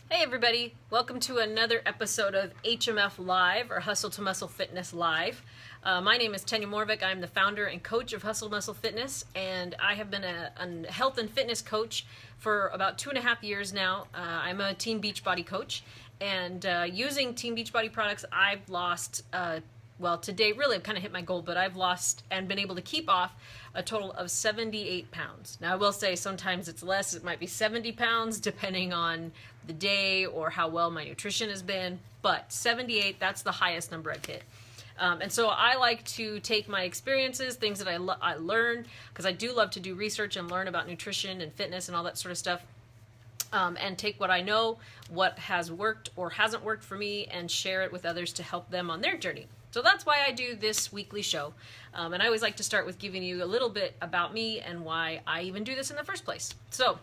Hey everybody, welcome to another episode of HMF Live, or Hustle to Muscle Fitness Live. My name is Tanya Morvik. I'm the founder and coach of Hustle Muscle Fitness, and I have been a health and fitness coach for about 2.5 years now. I'm a Team Beachbody coach, and using Team Beachbody products, I've lost, well, today really I've kind of hit my goal, but I've lost and been able to keep off a total of 78 pounds. Now I will say sometimes it's less, it might be 70 pounds depending on the day or how well my nutrition has been, but 78, that's the highest number I've hit. And so I like to take my experiences, things that I learn, because I do love to do research and learn about nutrition and fitness and all that sort of stuff, and take what I know, what has worked or hasn't worked for me, and share it with others to help them on their journey. So that's why I do this weekly show. And I always like to start with giving you a little bit about me and why I even do this in the first place. So,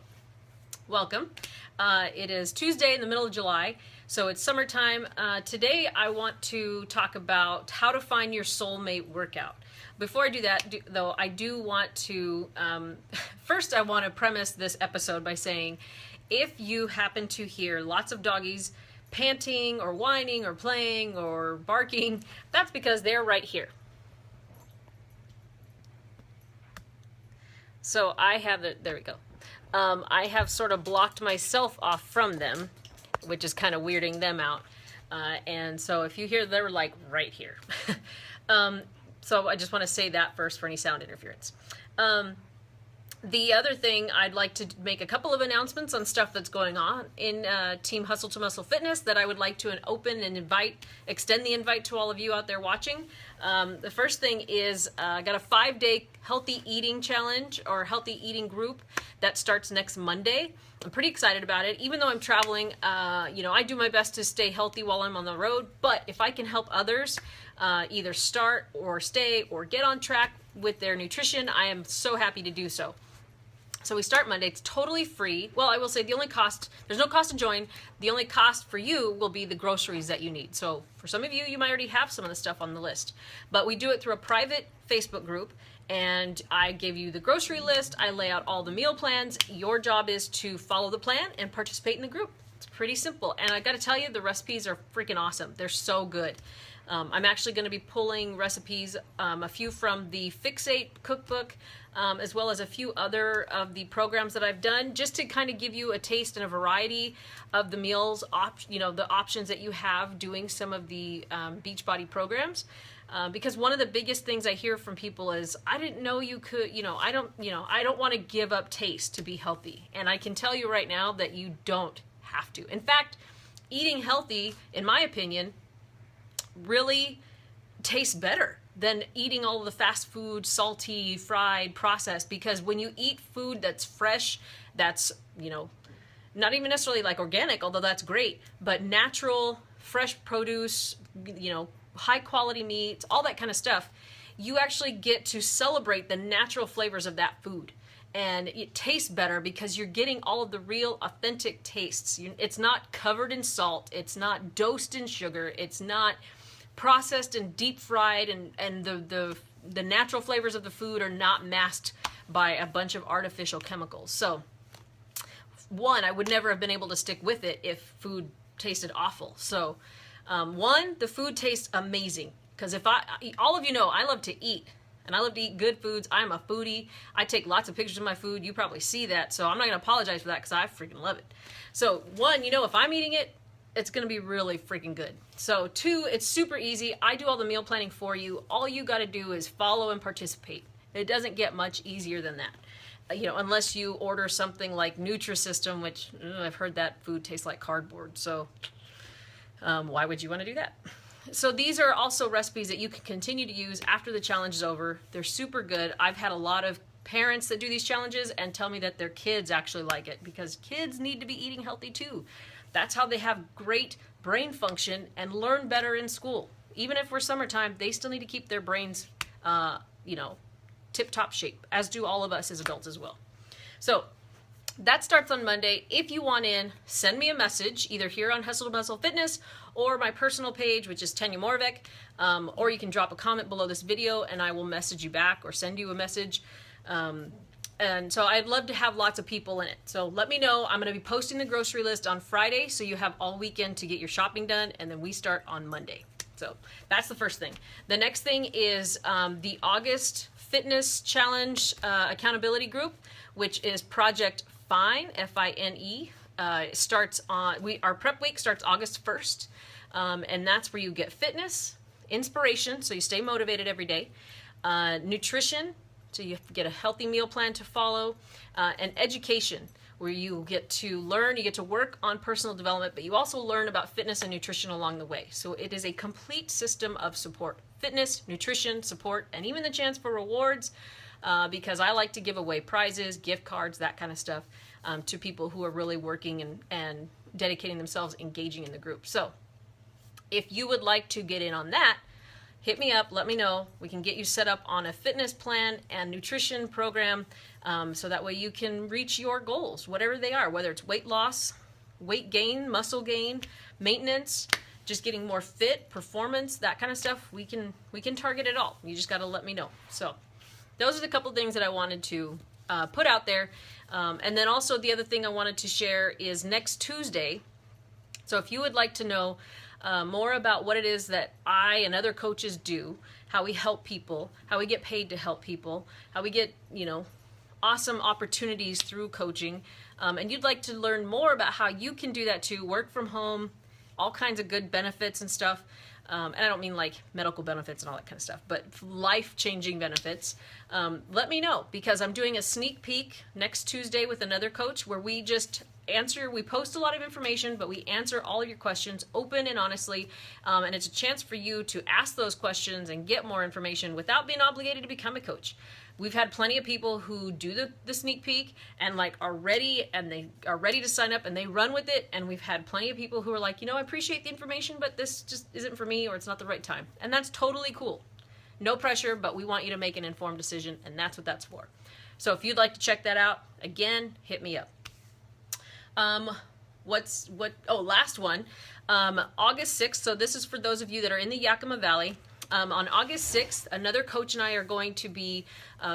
welcome. It is Tuesday in the middle of July, so it's summertime. Today I want to talk about how to find your soulmate workout. Before I do that, though, I do want to, first I want to premise this episode by saying, if you happen to hear lots of doggies panting or whining or playing or barking, that's because they're right here. So I have it, there we go. I have sort of blocked myself off from them, which is kind of weirding them out. And so if you hear, they're like right here. So I just want to say that first for any sound interference. The other thing, I'd like to make a couple of announcements on stuff that's going on in Team Hustle to Muscle Fitness that I would like to open and extend the invite to all of you out there watching. The first thing is I got a 5-day healthy eating challenge or healthy eating group that starts next Monday. I'm pretty excited about it. Even though I'm traveling, I do my best to stay healthy while I'm on the road, but if I can help others either start or stay or get on track with their nutrition, I am so happy to do so. So we start Monday. It's totally free. Well, I will say the only cost, there's no cost to join. The only cost for you will be the groceries that you need. So for some of you, you might already have some of the stuff on the list. But we do it through a private Facebook group, and I give you the grocery list. I lay out all the meal plans. Your job is to follow the plan and participate in the group. It's pretty simple. And I got to tell you, the recipes are freaking awesome. They're so good. I'm actually going to be pulling recipes, a few from the Fixate cookbook, as well as a few other of the programs that I've done, just to kind of give you a taste and a variety of the meals, the options that you have doing some of the Beachbody programs. Because one of the biggest things I hear from people is, I didn't know you could, I don't want to give up taste to be healthy. And I can tell you right now that you don't have to. In fact, eating healthy, in my opinion, really tastes better than eating all of the fast food, salty, fried, processed, because when you eat food that's fresh, that's, not even necessarily like organic, although that's great, but natural, fresh produce, high quality meats, all that kind of stuff, you actually get to celebrate the natural flavors of that food. And it tastes better because you're getting all of the real authentic tastes. It's not covered in salt, it's not dosed in sugar, it's not processed and deep fried, and the natural flavors of the food are not masked by a bunch of artificial chemicals. So one, I would never have been able to stick with it if food tasted awful. So the food tastes amazing, because all of you know, I love to eat, and I love to eat good foods. I'm a foodie. I take lots of pictures of my food. You probably see that, so I'm not going to apologize for that, because I freaking love it. So one, if I'm eating it, it's going to be really freaking good. So two, it's super easy. I do all the meal planning for you. All you got to do is follow and participate. It doesn't get much easier than that. Unless you order something like Nutrisystem, which I've heard that food tastes like cardboard. So why would you want to do that? So these are also recipes that you can continue to use after the challenge is over. They're super good. I've had a lot of parents that do these challenges and tell me that their kids actually like it, because kids need to be eating healthy too. That's how they have great brain function and learn better in school. Even if we're summertime, they still need to keep their brains, tip-top shape, as do all of us as adults as well. So that starts on Monday. If you want in, send me a message, either here on Hustle to Muscle Fitness or my personal page, which is Tanya Morvik, or you can drop a comment below this video and I will message you back or send you a message. And so I'd love to have lots of people in it. So let me know. I'm going to be posting the grocery list on Friday, so you have all weekend to get your shopping done, and then we start on Monday. So that's the first thing. The next thing is the August Fitness Challenge accountability group, which is Project Fine, F-I-N-E. Starts on, our prep week starts August 1st, and that's where you get fitness, inspiration, so you stay motivated every day, nutrition, so you get a healthy meal plan to follow, and education, where you get to learn, you get to work on personal development, but you also learn about fitness and nutrition along the way. So it is a complete system of support. Fitness, nutrition, support, and even the chance for rewards, because I like to give away prizes, gift cards, that kind of stuff, to people who are really working and dedicating themselves, engaging in the group. So if you would like to get in on that, hit me up, let me know. We can get you set up on a fitness plan and nutrition program, so that way you can reach your goals, whatever they are, whether it's weight loss, weight gain, muscle gain, maintenance, just getting more fit, performance, that kind of stuff. We can target it all. You just got to let me know. So those are the couple things that I wanted to put out there. And then also the other thing I wanted to share is next Tuesday. So if you would like to know more about what it is that I and other coaches do, how we help people, how we get paid to help people, how we get, awesome opportunities through coaching, and you'd like to learn more about how you can do that too, work from home, all kinds of good benefits and stuff, and I don't mean like medical benefits and all that kind of stuff, but life-changing benefits, let me know, because I'm doing a sneak peek next Tuesday with another coach where we just we post a lot of information, but we answer all of your questions open and honestly, and it's a chance for you to ask those questions and get more information without being obligated to become a coach. We've had plenty of people who do the sneak peek and are ready, and they are ready to sign up and they run with it, and we've had plenty of people who are like, I appreciate the information, but this just isn't for me, or it's not the right time, and that's totally cool. No pressure, but we want you to make an informed decision, and that's what that's for. So if you'd like to check that out, again, hit me up. Last one, August 6th. So this is for those of you that are in the Yakima Valley. On August 6th, another coach and I are going to be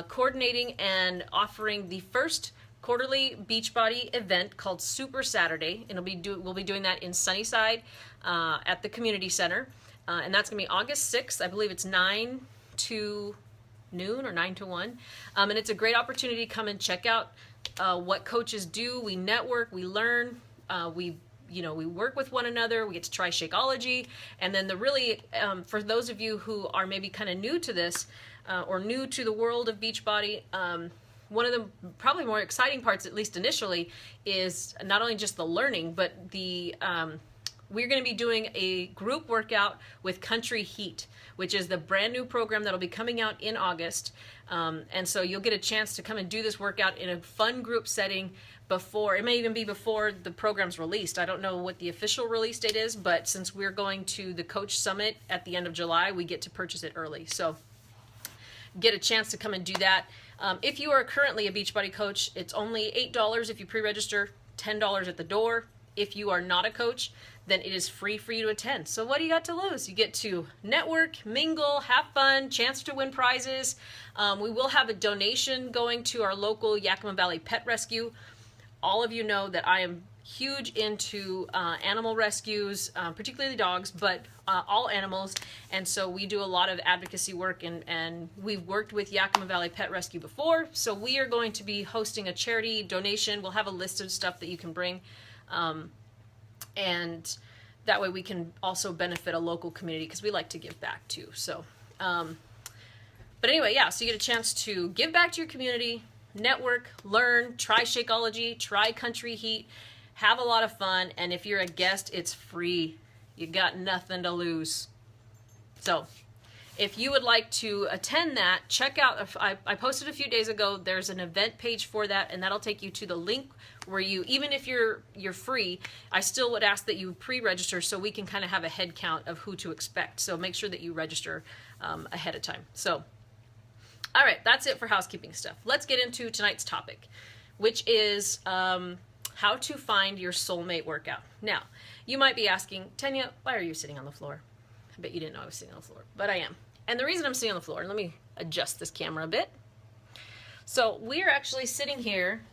coordinating and offering the first quarterly Beachbody event called Super Saturday. And we'll be doing that in Sunnyside at the community center. And that's going to be August 6th. I believe it's 9 to noon or 9 to 1. And it's a great opportunity to come and check out what coaches do. We network, we learn, we work with one another, we get to try Shakeology, and then for those of you who are maybe kind of new to this, or new to the world of Beachbody, one of the probably more exciting parts, at least initially, is not only just the learning, but we're going to be doing a group workout with Country Heat, which is the brand new program that'll be coming out in August. And so you'll get a chance to come and do this workout in a fun group setting it may even be before the program's released. I don't know what the official release date is, but since we're going to the Coach Summit at the end of July, we get to purchase it early. So get a chance to come and do that. If you are currently a Beachbody coach, it's only $8 if you pre-register, $10 at the door. If you are not a coach, then it is free for you to attend. So what do you got to lose? You get to network, mingle, have fun, chance to win prizes. We will have a donation going to our local Yakima Valley Pet Rescue. All of you know that I am huge into animal rescues, particularly dogs, but all animals. And so we do a lot of advocacy work, and we've worked with Yakima Valley Pet Rescue before. So we are going to be hosting a charity donation. We'll have a list of stuff that you can bring. And that way we can also benefit a local community, because we like to give back too. So, but anyway, yeah, so you get a chance to give back to your community, network, learn, try Shakeology, try Country Heat, have a lot of fun. And if you're a guest, it's free. You got nothing to lose. So if you would like to attend that, check out, I posted a few days ago, there's an event page for that, and that'll take you to the link where even if you're free, I still would ask that you pre-register so we can kind of have a head count of who to expect. So make sure that you register ahead of time. So, all right, that's it for housekeeping stuff. Let's get into tonight's topic, which is how to find your soulmate workout. Now, you might be asking, Tanya, why are you sitting on the floor? I bet you didn't know I was sitting on the floor, but I am. And the reason I'm sitting on the floor, let me adjust this camera a bit. So we are actually sitting here.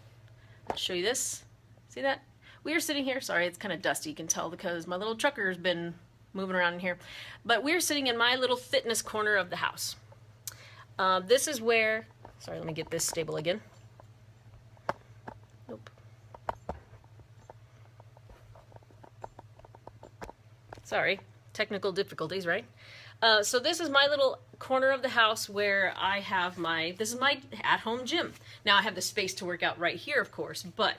I'll show you this. See that? We are sitting here. Sorry, it's kind of dusty. You can tell because my little trucker has been moving around in here. But we're sitting in my little fitness corner of the house. This is where, sorry, let me get this stable again. Nope. Sorry, technical difficulties, right? So this is my little corner of the house where I have this is my at-home gym. Now I have the space to work out right here, of course, but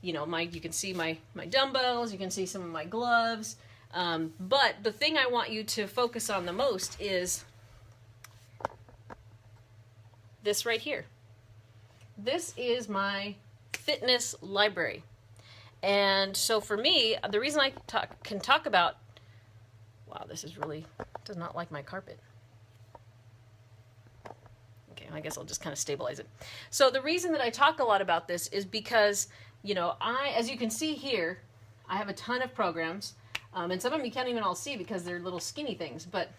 you know, you can see my dumbbells, you can see some of my gloves, but the thing I want you to focus on the most is this right here. This is my fitness library. And so for me, the reason I can talk about, wow, this is really, does not like my carpet. Okay, I guess I'll just kind of stabilize it. So the reason that I talk a lot about this is because, you know, as you can see here, I have a ton of programs, and some of them you can't even all see because they're little skinny things, but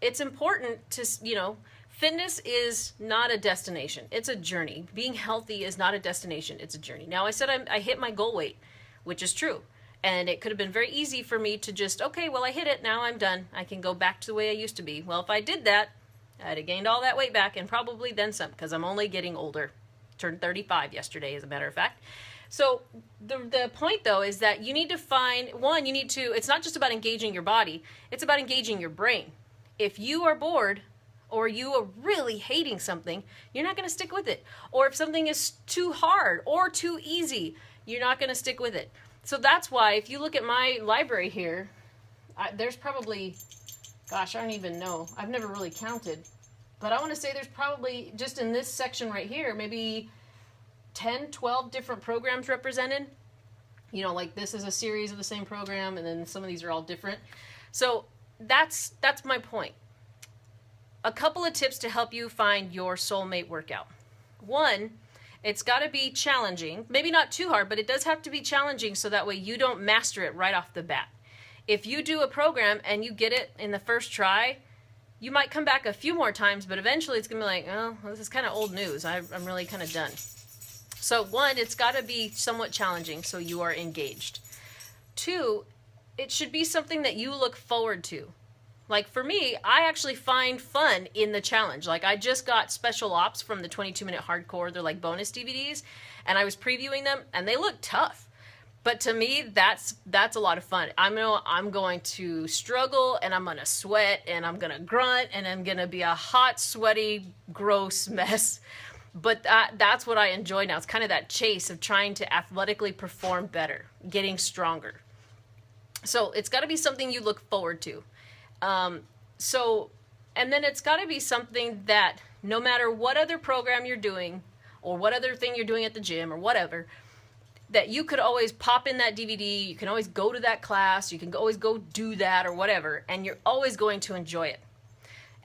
it's important to, you know, fitness is not a destination, it's a journey. Being healthy is not a destination, it's a journey. Now I said I hit my goal weight, which is true. And it could have been very easy for me to just, okay, well, I hit it, now I'm done. I can go back to the way I used to be. Well, if I did that, I'd have gained all that weight back and probably then some, because I'm only getting older. Turned 35 yesterday, as a matter of fact. So the point, though, is that you need to find, one, you need to, it's not just about engaging your body, it's about engaging your brain. If you are bored, or you are really hating something, you're not going to stick with it. Or if something is too hard or too easy, you're not going to stick with it. So that's why, if you look at my library here, there's probably, gosh, I don't even know. I've never really counted. But I want to say there's probably, just in this section right here, maybe 10, 12 different programs represented. You know, like this is a series of the same program, and then some of these are all different. So that's my point. A couple of tips to help you find your soulmate workout. One, it's got to be challenging. Maybe not too hard, but it does have to be challenging so that way you don't master it right off the bat. If you do a program and you get it in the first try, you might come back a few more times, but eventually it's going to be like, oh, this is kind of old news. I'm really kind of done. So one, it's got to be somewhat challenging so you are engaged. Two, it should be something that you look forward to. Like for me, I actually find fun in the challenge. Like I just got special ops from the 22-minute hardcore. They're like bonus DVDs, and I was previewing them, and they look tough. But to me, that's a lot of fun. I'm going to struggle, and I'm gonna sweat, and I'm gonna grunt, and I'm gonna be a hot, sweaty, gross mess. But that's what I enjoy now. It's kind of that chase of trying to athletically perform better, getting stronger. So it's got to be something you look forward to. And then it's got to be something that no matter what other program you're doing or what other thing you're doing at the gym or whatever, that you could always pop in that DVD, you can always go to that class, you can always go do that or whatever, and you're always going to enjoy it.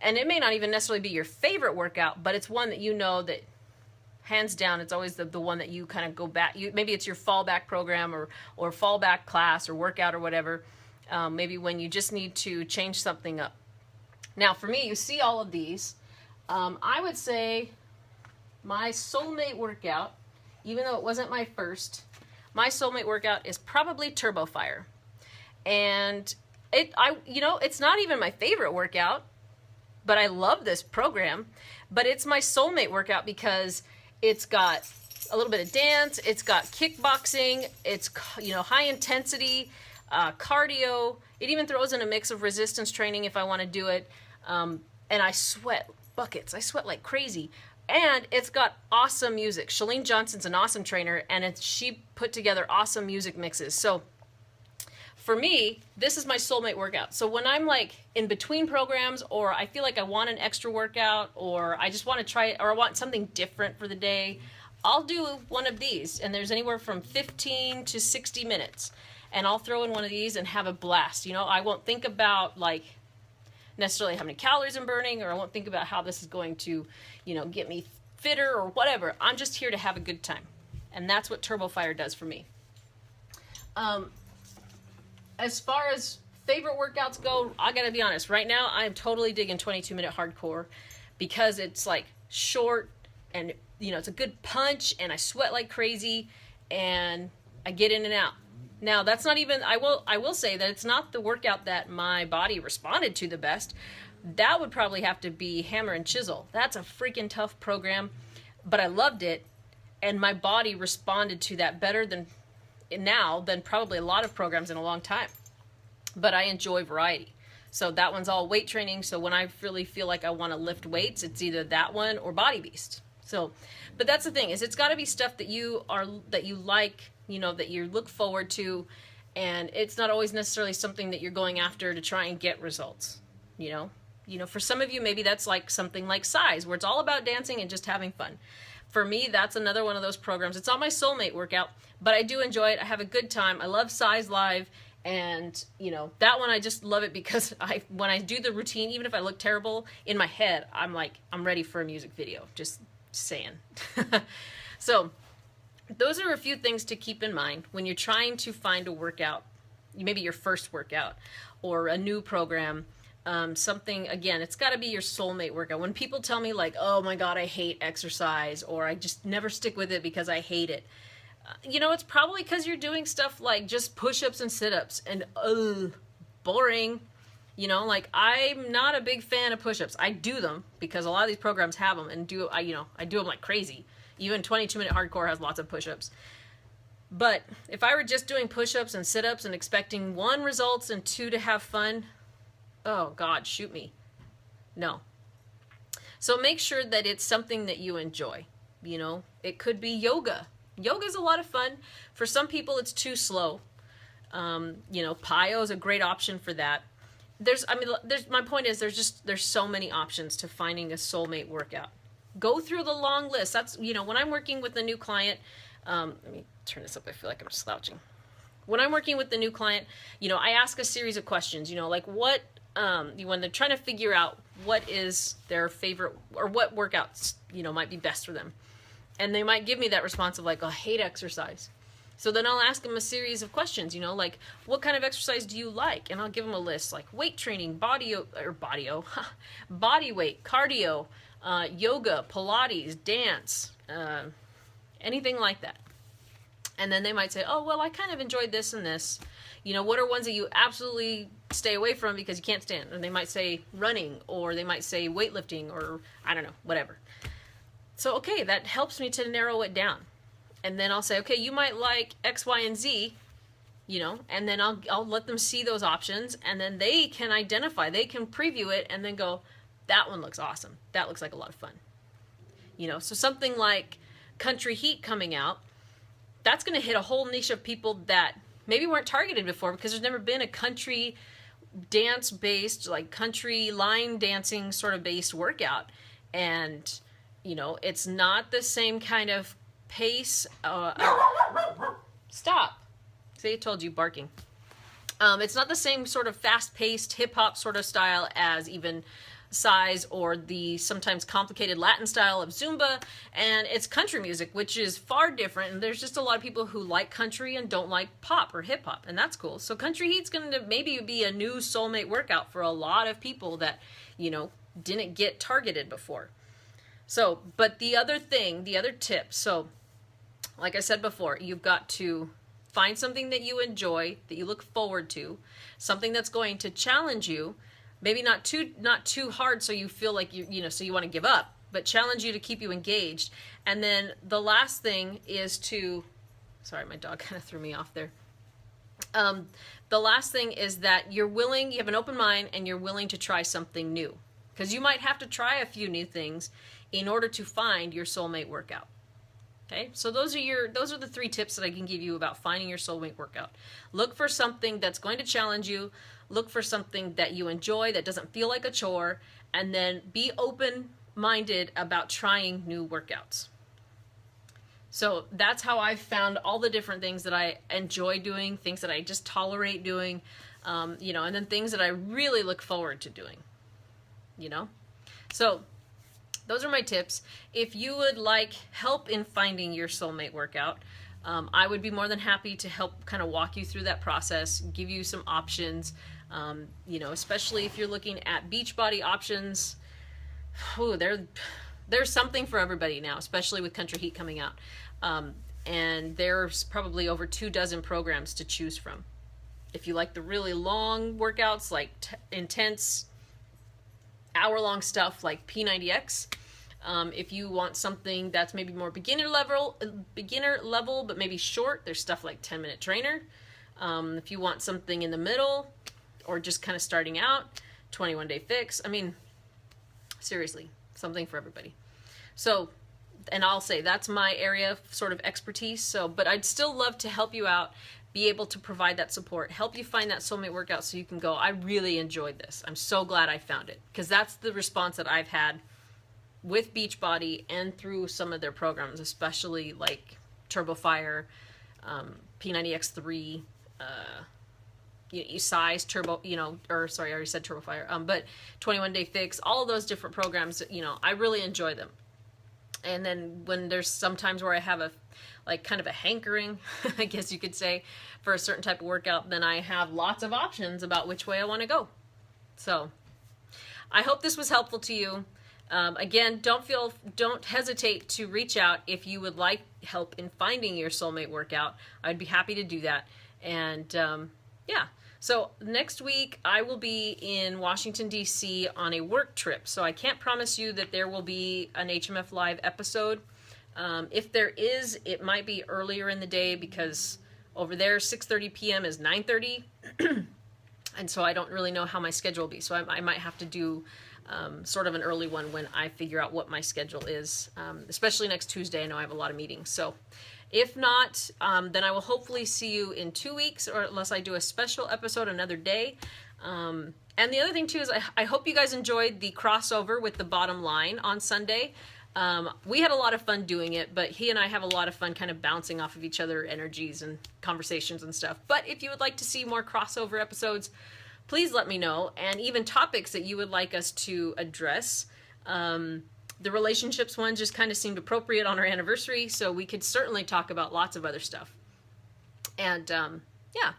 And it may not even necessarily be your favorite workout, but it's one that you know that hands down, it's always the one that you kind of go back. Maybe it's your fallback program or fallback class or workout or whatever. Maybe when you just need to change something up. Now for me, you see all of these. I would say my soulmate workout, even though it wasn't my first, my soulmate workout is probably Turbo Fire. And it's not even my favorite workout, but I love this program. But it's my soulmate workout because it's got a little bit of dance, it's got kickboxing, it's high intensity, cardio. It even throws in a mix of resistance training if I want to do it. And I sweat buckets. I sweat like crazy. And it's got awesome music. Shalene Johnson's an awesome trainer, and she put together awesome music mixes. So for me, this is my soulmate workout. So when I'm like in between programs, or I feel like I want an extra workout, or I just want to try it, or I want something different for the day, I'll do one of these. And there's anywhere from 15 to 60 minutes. And I'll throw in one of these and have a blast. I won't think about like necessarily how many calories I'm burning, or I won't think about how this is going to, get me fitter or whatever. I'm just here to have a good time. And that's what Turbo Fire does for me. As far as favorite workouts go, I gotta be honest. Right now, I'm totally digging 22-minute hardcore because it's like short, and it's a good punch, and I sweat like crazy, and I get in and out. Now, that's not even, I will say that it's not the workout that my body responded to the best. That would probably have to be hammer and chisel. That's a freaking tough program, but I loved it, and my body responded to that better than probably a lot of programs in a long time. But I enjoy variety. So that one's all weight training. So when I really feel like I want to lift weights, it's either that one or Body Beast. So, but that's the thing, is it's got to be stuff that you like, that you look forward to, and it's not always necessarily something that you're going after to try and get results. For some of you, maybe that's like something like Size, where it's all about dancing and just having fun. For me, that's another one of those programs. It's on my soulmate workout, but I do enjoy it. I have a good time. I love Size Live. And, that one, I just love it because when I do the routine, even if I look terrible in my head, I'm like, I'm ready for a music video, just saying. So those are a few things to keep in mind when you're trying to find a workout, maybe your first workout or a new program, something, again, it's got to be your soulmate workout. When people tell me like, oh my God, I hate exercise, or I just never stick with it because I hate it. It's probably because you're doing stuff like just push-ups and sit-ups and boring. Like I'm not a big fan of push-ups. I do them because a lot of these programs have them, and I do them like crazy. Even 22-minute hardcore has lots of push-ups. But if I were just doing push-ups and sit-ups and expecting 1, results, and 2, to have fun, oh God, shoot me. No. So make sure that it's something that you enjoy. It could be yoga. Yoga is a lot of fun. For some people, it's too slow. Pyo is a great option for that. My point is there's so many options to finding a soulmate workout. Go through the long list. That's, when I'm working with a new client, let me turn this up. I feel like I'm slouching. When I'm working with the new client, I ask a series of questions, like what, when they're trying to figure out what is their favorite or what workouts, might be best for them. And they might give me that response of like, oh, I hate exercise. So then I'll ask them a series of questions, like, what kind of exercise do you like? And I'll give them a list, like weight training, body weight, cardio, yoga, Pilates, dance, anything like that. And then they might say, oh, well, I kind of enjoyed this and this. What are ones that you absolutely stay away from because you can't stand? And they might say running, or they might say weightlifting, or I don't know, whatever. So, okay, that helps me to narrow it down. And then I'll say, okay, you might like X, Y, and Z, and then I'll let them see those options, and then they can identify, they can preview it, and then go, that one looks awesome. That looks like a lot of fun. So something like Country Heat coming out, that's going to hit a whole niche of people that maybe weren't targeted before because there's never been a country dance-based, like country line dancing sort of based workout. And it's not the same kind of pace. Stop. See, I told you, barking. It's not the same sort of fast-paced hip-hop sort of style as even Size or the sometimes complicated Latin style of Zumba. And it's country music, which is far different. And there's just a lot of people who like country and don't like pop or hip-hop. And that's cool. So Country Heat's going to maybe be a new soulmate workout for a lot of people that, didn't get targeted before. So, but the other tip, so like I said before, you've got to find something that you enjoy, that you look forward to, something that's going to challenge you, maybe not too hard so you feel like so you want to give up, but challenge you to keep you engaged. And then the last thing is sorry, my dog kind of threw me off there. The last thing is that you have an open mind and you're willing to try something new. Because you might have to try a few new things in order to find your soulmate workout. Okay, so those are the 3 tips that I can give you about finding your soulmate workout. Look for something that's going to challenge you. Look for something that you enjoy, that doesn't feel like a chore, and then be open-minded about trying new workouts. So that's how I've found all the different things that I enjoy doing, things that I just tolerate doing, and then things that I really look forward to doing. So those are my tips. If you would like help in finding your soulmate workout, I would be more than happy to help kind of walk you through that process, give you some options, especially if you're looking at Beachbody options. Ooh, there's something for everybody now, especially with Country Heat coming out. And there's probably over 24 programs to choose from. If you like the really long workouts, like intense hour-long stuff like P90X, if you want something that's maybe more beginner level, but maybe short, there's stuff like 10-minute trainer. If you want something in the middle or just kind of starting out, 21-day fix. I mean, seriously, something for everybody. So, and I'll say that's my area of sort of expertise. So, but I'd still love to help you out, be able to provide that support, help you find that soulmate workout so you can go, I really enjoyed this. I'm so glad I found it. Because that's the response that I've had with Beachbody and through some of their programs, especially like Turbo Fire, P90X3, size turbo, or sorry, I already said Turbo Fire, but 21-day fix, all of those different programs, I really enjoy them. And then when there's sometimes where I have a, like kind of a hankering, I guess you could say, for a certain type of workout, then I have lots of options about which way I want to go. So I hope this was helpful to you. Again, don't hesitate to reach out if you would like help in finding your soulmate workout. I'd be happy to do that. And yeah, so next week I will be in Washington, D.C. on a work trip. So I can't promise you that there will be an HMF Live episode. If there is, it might be earlier in the day because over there 6:30 p.m. is 9:30. And so I don't really know how my schedule will be. So I might have to do sort of an early one when I figure out what my schedule is, especially next Tuesday. I know I have a lot of meetings. So if not, then I will hopefully see you in 2 weeks, or unless I do a special episode another day. And the other thing too is I hope you guys enjoyed the crossover with the bottom line on Sunday. We had a lot of fun doing it, but he and I have a lot of fun kind of bouncing off of each other energies and conversations and stuff. But if you would like to see more crossover episodes, please let me know, and even topics that you would like us to address. The relationships one just kind of seemed appropriate on our anniversary, so we could certainly talk about lots of other stuff. And yeah,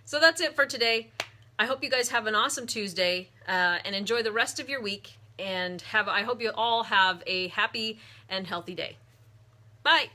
so that's it for today. I hope you guys have an awesome Tuesday and enjoy the rest of your week. And I hope you all have a happy and healthy day. Bye.